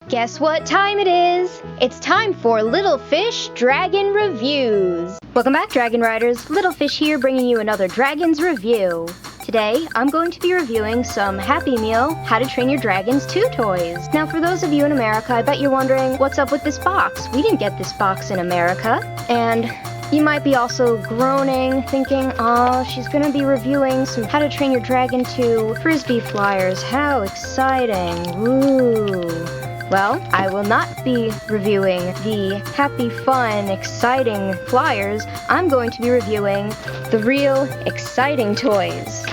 Guess what time it is? It's time for Little Fish Dragon Reviews. Welcome back, Dragon Riders. Little Fish here, bringing you another Dragon's Review. Today, I'm going to be reviewing some Happy Meal How to Train Your Dragons 2 toys. Now, for those of you in America, I bet you're wondering, what's up with this box? We didn't get this box in America. And you might be also groaning, thinking, oh, she's gonna be reviewing some How to Train Your Dragon 2 frisbee flyers. How exciting. Woo. Well, I will not be reviewing the happy, fun, exciting flyers. I'm going to be reviewing the real, exciting toys.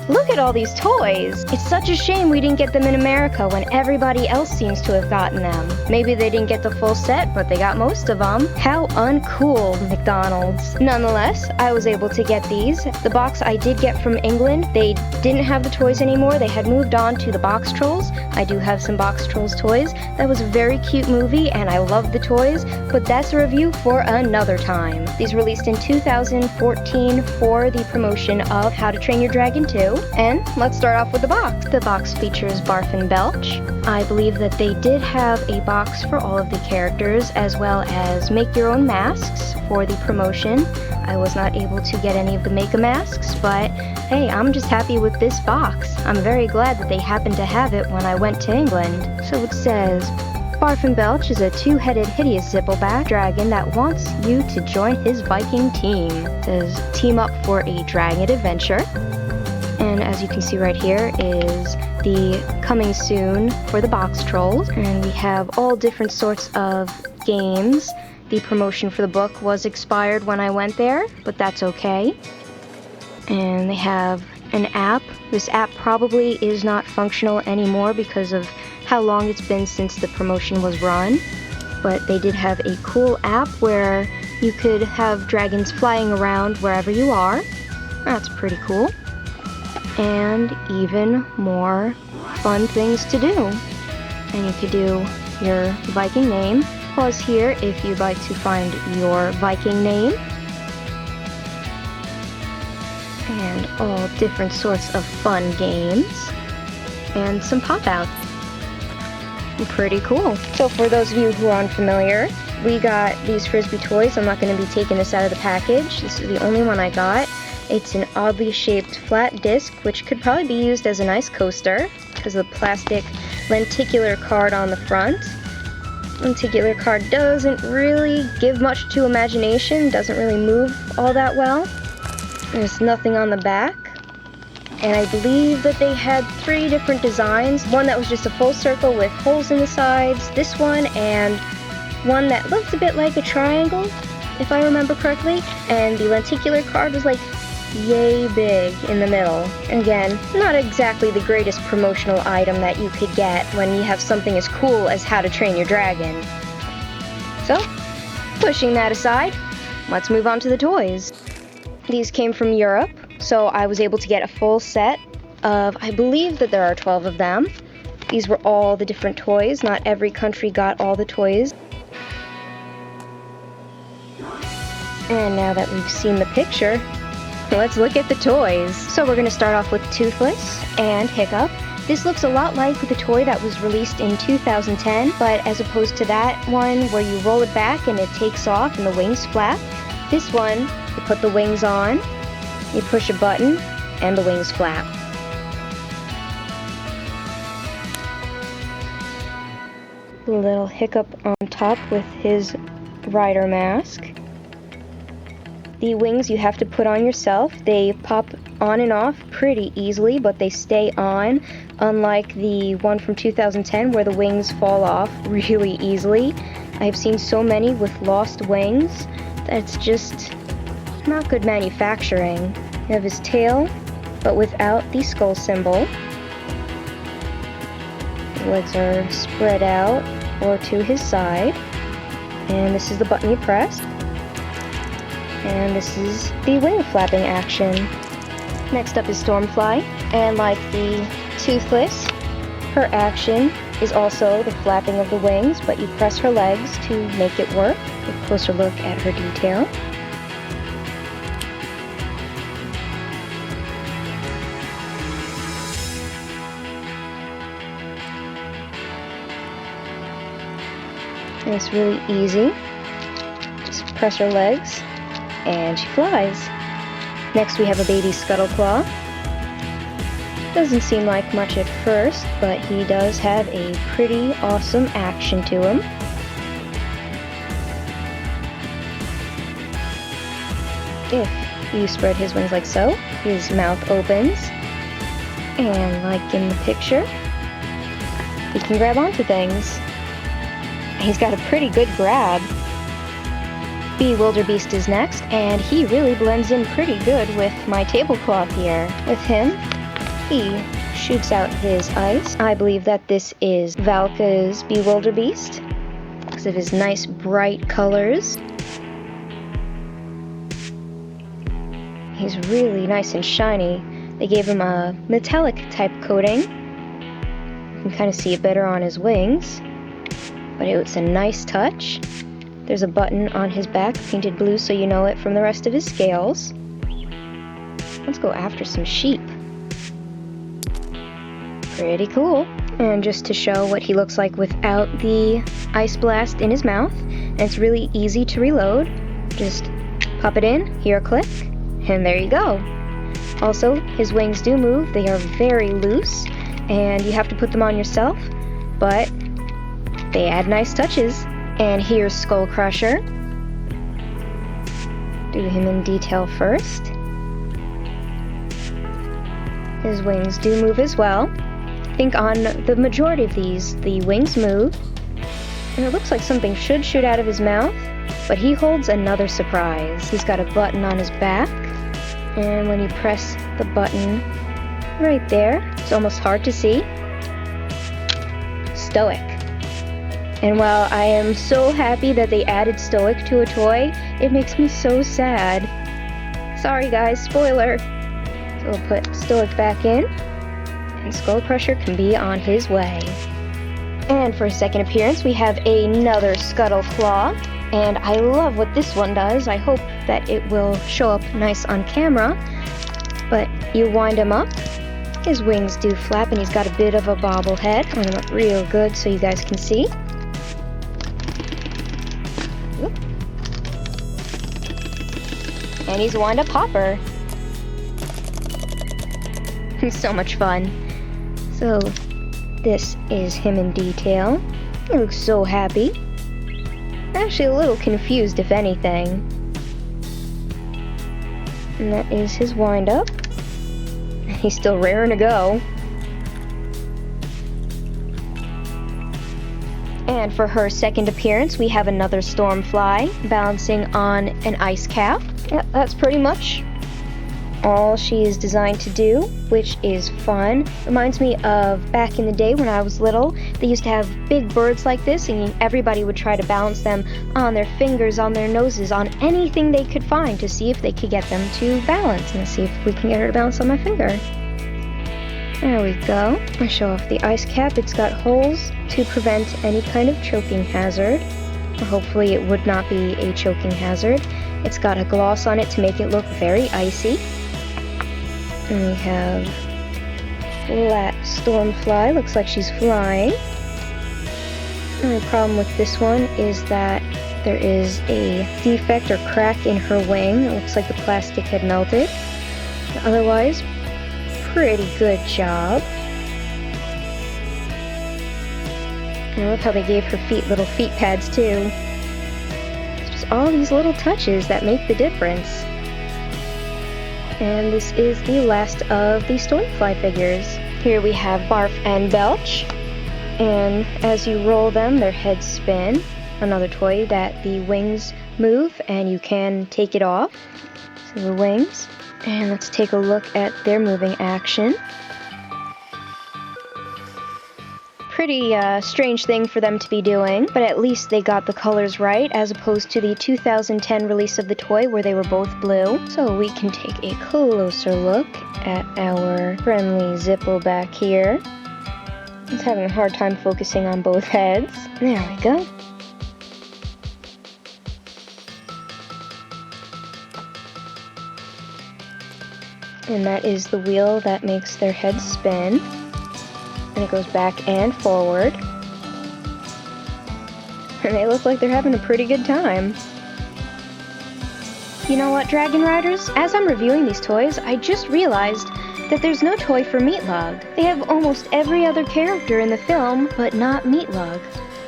Look at all these toys! It's such a shame we didn't get them in America when everybody else seems to have gotten them. Maybe they didn't get the full set, but they got most of them. How uncool, McDonald's. Nonetheless, I was able to get these. The box I did get from England, they didn't have the toys anymore. They had moved on to the Box Trolls. I do have some Box Trolls toys. That was a very cute movie, and I love the toys, but that's a review for another time. These released in 2014 for the promotion of How to Train Your Dragon 2. And let's start off with the box. The box features Barf and Belch. I believe that they did have a box for all of the characters, as well as make your own masks for the promotion. I was not able to get any of the make-a masks, but hey, I'm just happy with this box. I'm very glad that they happened to have it when I went to England. So it says, Barf and Belch is a two-headed hideous zippleback dragon that wants you to join his Viking team. It says, team up for a dragon adventure. And as you can see right here is the coming soon for the Box Trolls. And we have all different sorts of games. The promotion for the book was expired when I went there, but that's okay. And they have an app. This app probably is not functional anymore because of how long it's been since the promotion was run. But they did have a cool app where you could have dragons flying around wherever you are. That's pretty cool. And even more fun things to do. And you could do your Viking name. Pause here if you'd like to find your Viking name. And all different sorts of fun games. And some pop-outs. Pretty cool. So for those of you who are unfamiliar, we got these frisbee toys. I'm not going to be taking this out of the package. This is the only one I got. It's an oddly shaped flat disc, which could probably be used as a nice coaster because of the plastic lenticular card on the front. Lenticular card doesn't really give much to imagination, doesn't really move all that well. There's nothing on the back. And I believe that they had 3 different designs. One that was just a full circle with holes in the sides, this one, and one that looked a bit like a triangle, if I remember correctly. And the lenticular card was like yay big in the middle. Again, not exactly the greatest promotional item that you could get when you have something as cool as How to Train Your Dragon. So, pushing that aside, let's move on to the toys. These came from Europe, so I was able to get a full set of, I believe that there are 12 of them. These were all the different toys. Not every country got all the toys. And now that we've seen the picture, let's look at the toys. So we're going to start off with Toothless and Hiccup. This looks a lot like the toy that was released in 2010, but as opposed to that one where you roll it back and it takes off and the wings flap, this one, you put the wings on, you push a button, and the wings flap. Little Hiccup on top with his rider mask. The wings you have to put on yourself. They pop on and off pretty easily, but they stay on, unlike the one from 2010 where the wings fall off really easily. I've seen so many with lost wings that's just not good manufacturing. You have his tail, but without the skull symbol. The legs are spread out or to his side. And this is the button you press. And this is the wing flapping action. Next up is Stormfly, and like the Toothless, her action is also the flapping of the wings, but you press her legs to make it work. A closer look at her detail. And it's really easy. Just press her legs, and she flies. Next we have a baby Scuttleclaw. Doesn't seem like much at first, but he does have a pretty awesome action to him. If you spread his wings like so, his mouth opens, and like in the picture, he can grab onto things. He's got a pretty good grab. Bewilderbeast is next, and he really blends in pretty good with my tablecloth here. With him, he shoots out his ice. I believe that this is Valka's Bewilderbeast because of his nice bright colors. He's really nice and shiny. They gave him a metallic type coating. You can kind of see it better on his wings, but it's a nice touch. There's a button on his back painted blue so you know it from the rest of his scales. Let's go after some sheep. Pretty cool. And just to show what he looks like without the ice blast in his mouth, and it's really easy to reload. Just pop it in, hear a click, and there you go. Also, his wings do move. They are very loose, and you have to put them on yourself, but they add nice touches. And here's Skullcrusher. Do him in detail first. His wings do move as well. I think on the majority of these, the wings move. And it looks like something should shoot out of his mouth, but he holds another surprise. He's got a button on his back, and when you press the button right there, it's almost hard to see. Stoic. And while I am so happy that they added Stoic to a toy, it makes me so sad. Sorry guys, spoiler. So we'll put Stoic back in, and Skullcrusher can be on his way. And for a second appearance, we have another Scuttleclaw, and I love what this one does. I hope that it will show up nice on camera, but you wind him up, his wings do flap, and he's got a bit of a bobble head. Wind him up real good so you guys can see. And he's a wind-up hopper. So much fun. So this is him in detail. He looks so happy. Actually a little confused if anything. And that is his wind-up. He's still raring to go. And for her second appearance, we have another Stormfly balancing on an ice cap. Yep, that's pretty much all she is designed to do, which is fun. Reminds me of back in the day when I was little. They used to have big birds like this, and everybody would try to balance them on their fingers, on their noses, on anything they could find to see if they could get them to balance. And let's see if we can get her to balance on my finger. There we go. I show off the ice cap. It's got holes to prevent any kind of choking hazard. Or hopefully it would not be a choking hazard. It's got a gloss on it to make it look very icy. And we have flat Stormfly. Looks like she's flying. The only problem with this one is that there is a defect or crack in her wing. It looks like the plastic had melted. But otherwise, pretty good job. I love how they gave her feet little feet pads too. It's just all these little touches that make the difference. And this is the last of the Stormfly figures. Here we have Barf and Belch. And as you roll them, their heads spin. Another toy that the wings move and you can take it off. So the wings. And let's take a look at their moving action. Pretty strange thing for them to be doing, but at least they got the colors right, as opposed to the 2010 release of the toy where they were both blue. So we can take a closer look at our friendly Zippo back here. It's having a hard time focusing on both heads. There we go. And that is the wheel that makes their heads spin. And it goes back and forward. and they look like they're having a pretty good time. You know what, Dragon Riders? As I'm reviewing these toys, I just realized that there's no toy for Meatlug. They have almost every other character in the film, but not Meatlug.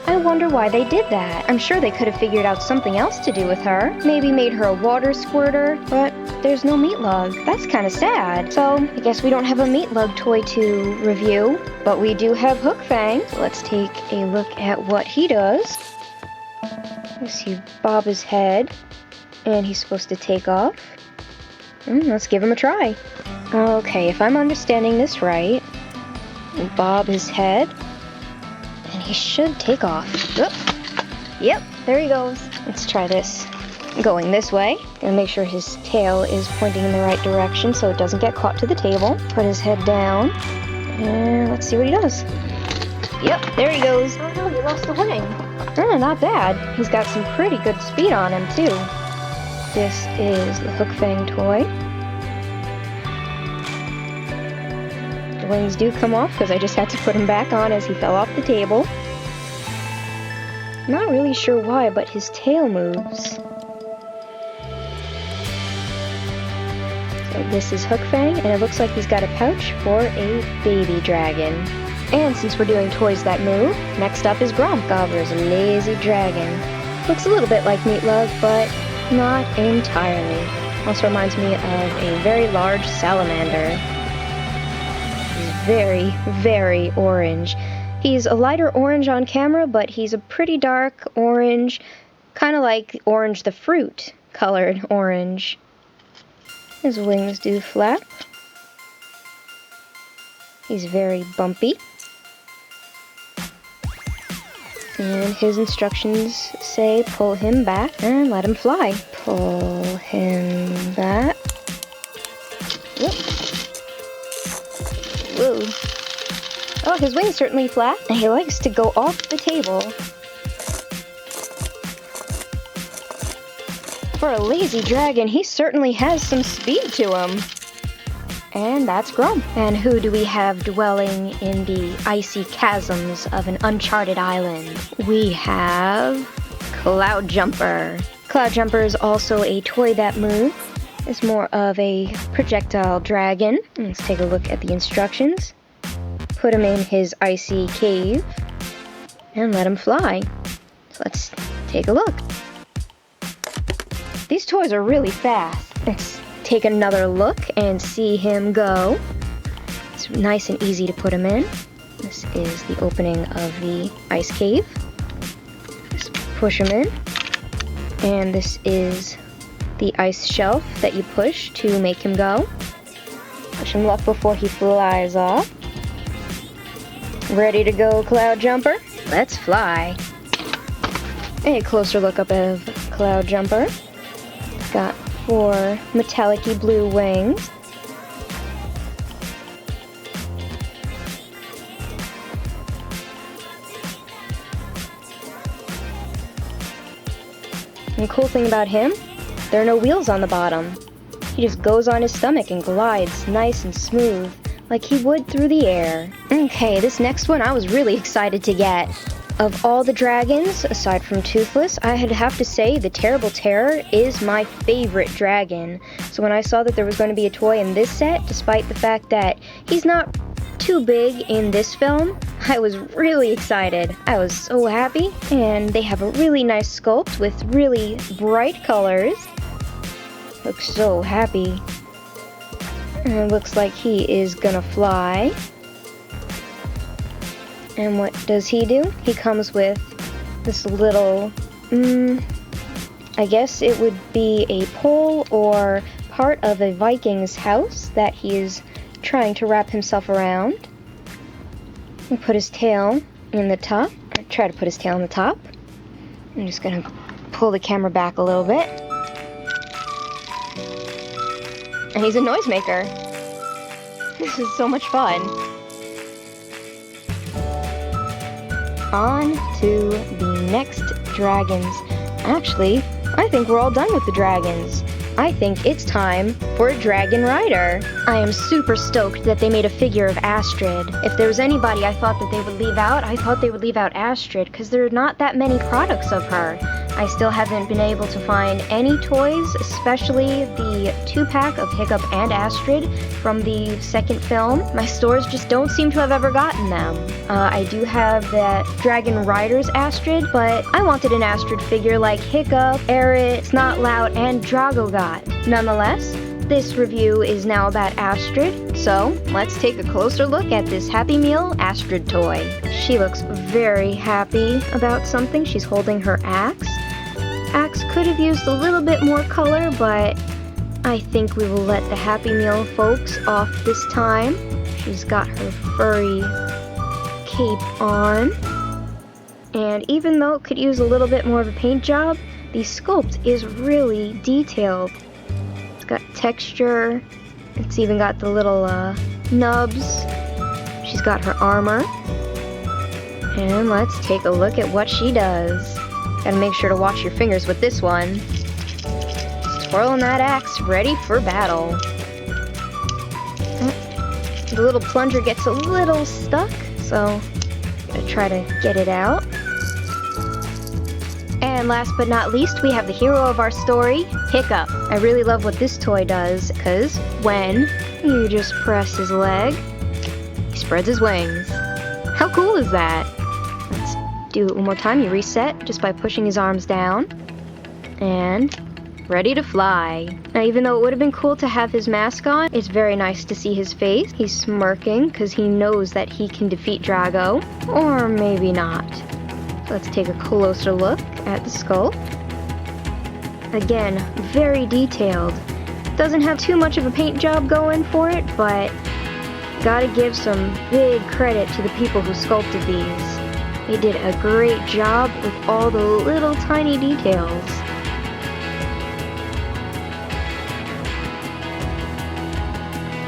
I wonder why they did that. I'm sure they could have figured out something else to do with her. Maybe made her a water squirter, but there's no Meatlug. That's kind of sad. So, I guess we don't have a Meatlug toy to review, but we do have Hookfang. So let's take a look at what he does. Let's see, bob his head, and he's supposed to take off. Let's give him a try. Okay, if I'm understanding this right, bob his head, and he should take off. Oop. Yep, there he goes. Let's try this. Going this way, and make sure his tail is pointing in the right direction so it doesn't get caught to the table. Put his head down, and let's see what he does. Yep, there he goes. Oh no, he lost the wing. Oh, not bad. He's got some pretty good speed on him too. This is the Hookfang toy. The wings do come off because I just had to put him back on as he fell off the table. Not really sure why, but his tail moves. So this is Hookfang, and it looks like he's got a pouch for a baby dragon. And since we're doing toys that move, next up is Grump, Gobbler's lazy dragon. Looks a little bit like Meatlug, but not entirely. Also reminds me of a very large salamander. He's very, very orange. He's a lighter orange on camera, but he's a pretty dark orange, kind of like Orange the Fruit colored orange. His wings do flap. He's very bumpy. And his instructions say pull him back and let him fly. Pull him back. Whoop. Whoa. Oh, his wings certainly flap, and he likes to go off the table. For a lazy dragon, he certainly has some speed to him. And that's Grump. And who do we have dwelling in the icy chasms of an uncharted island? We have Cloudjumper. Cloudjumper is also a toy that moves. It's more of a projectile dragon. Let's take a look at the instructions. Put him in his icy cave and let him fly. So let's take a look. These toys are really fast. Let's take another look and see him go. It's nice and easy to put him in. This is the opening of the ice cave. Just push him in. And this is the ice shelf that you push to make him go. Push him up before he flies off. Ready to go, Cloudjumper? Let's fly. A closer look up of Cloudjumper. Got 4 metallic-y blue wings. And the cool thing about him, there are no wheels on the bottom. He just goes on his stomach and glides nice and smooth, like he would through the air. Okay, this next one I was really excited to get. Of all the dragons, aside from Toothless, I'd have to say the Terrible Terror is my favorite dragon. So when I saw that there was going to be a toy in this set, despite the fact that he's not too big in this film, I was really excited. I was so happy, and they have a really nice sculpt with really bright colors. Looks so happy. And it looks like he is gonna fly. And what does he do? He comes with this little, I guess it would be a pole or part of a Viking's house that he is trying to wrap himself around. And put his tail in the top. Try to put his tail in the top. I'm just gonna pull the camera back a little bit. And he's a noisemaker. This is so much fun. On to the next dragons. Actually, I think we're all done with the dragons. I think it's time for a Dragon Rider. I am super stoked that they made a figure of Astrid. If there was anybody I thought that they would leave out, I thought they would leave out Astrid, because there are not that many products of her. I still haven't been able to find any toys, especially the 2-pack of Hiccup and Astrid from the second film. My stores just don't seem to have ever gotten them. I do have that Dragon Riders Astrid, but I wanted an Astrid figure like Hiccup, Aerith, Snotlout, and Drago got. Nonetheless, this review is now about Astrid, so let's take a closer look at this Happy Meal Astrid toy. She looks very happy about something. She's holding her axe. Axe could have used a little bit more color, but I think we will let the Happy Meal folks off this time. She's got her furry cape on. And even though it could use a little bit more of a paint job, the sculpt is really detailed. It's got texture. It's even got the little nubs. She's got her armor. And let's take a look at what she does. Gotta make sure to watch your fingers with this one. Twirling that axe, ready for battle. The little plunger gets a little stuck, so gotta try to get it out. And last but not least, we have the hero of our story, Hiccup. I really love what this toy does, because when you just press his leg, he spreads his wings. How cool is that? Let's do it one more time. You reset just by pushing his arms down. And ready to fly. Now, even though it would have been cool to have his mask on, it's very nice to see his face. He's smirking because he knows that he can defeat Drago. Or maybe not. Let's take a closer look at the skull. Again, very detailed. Doesn't have too much of a paint job going for it, but gotta give some big credit to the people who sculpted these. They did a great job with all the little tiny details.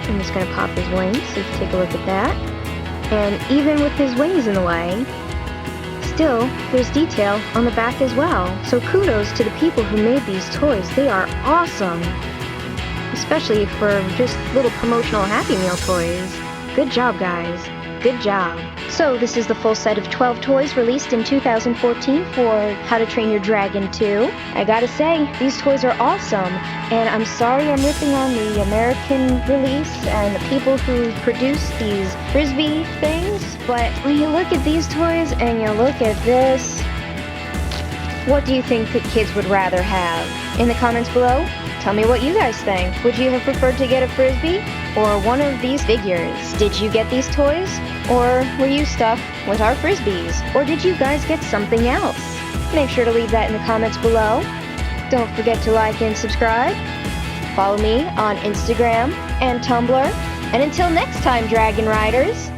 I'm just gonna pop his wings so you can take a look at that. And even with his wings in the way, still, there's detail on the back as well. So kudos to the people who made these toys. They are awesome. Especially for just little promotional Happy Meal toys. Good job, guys. Good job. So this is the full set of 12 toys released in 2014 for How to Train Your Dragon 2. I gotta say, these toys are awesome. And I'm sorry I'm ripping on the American release and the people who produced these frisbee things, but when you look at these toys and you look at this, what do you think the kids would rather have? In the comments below, tell me what you guys think. Would you have preferred to get a frisbee or one of these figures? Did you get these toys? Or were you stuck with our frisbees? Or did you guys get something else? Make sure to leave that in the comments below. Don't forget to like and subscribe. Follow me on Instagram and Tumblr. And until next time, Dragon Riders,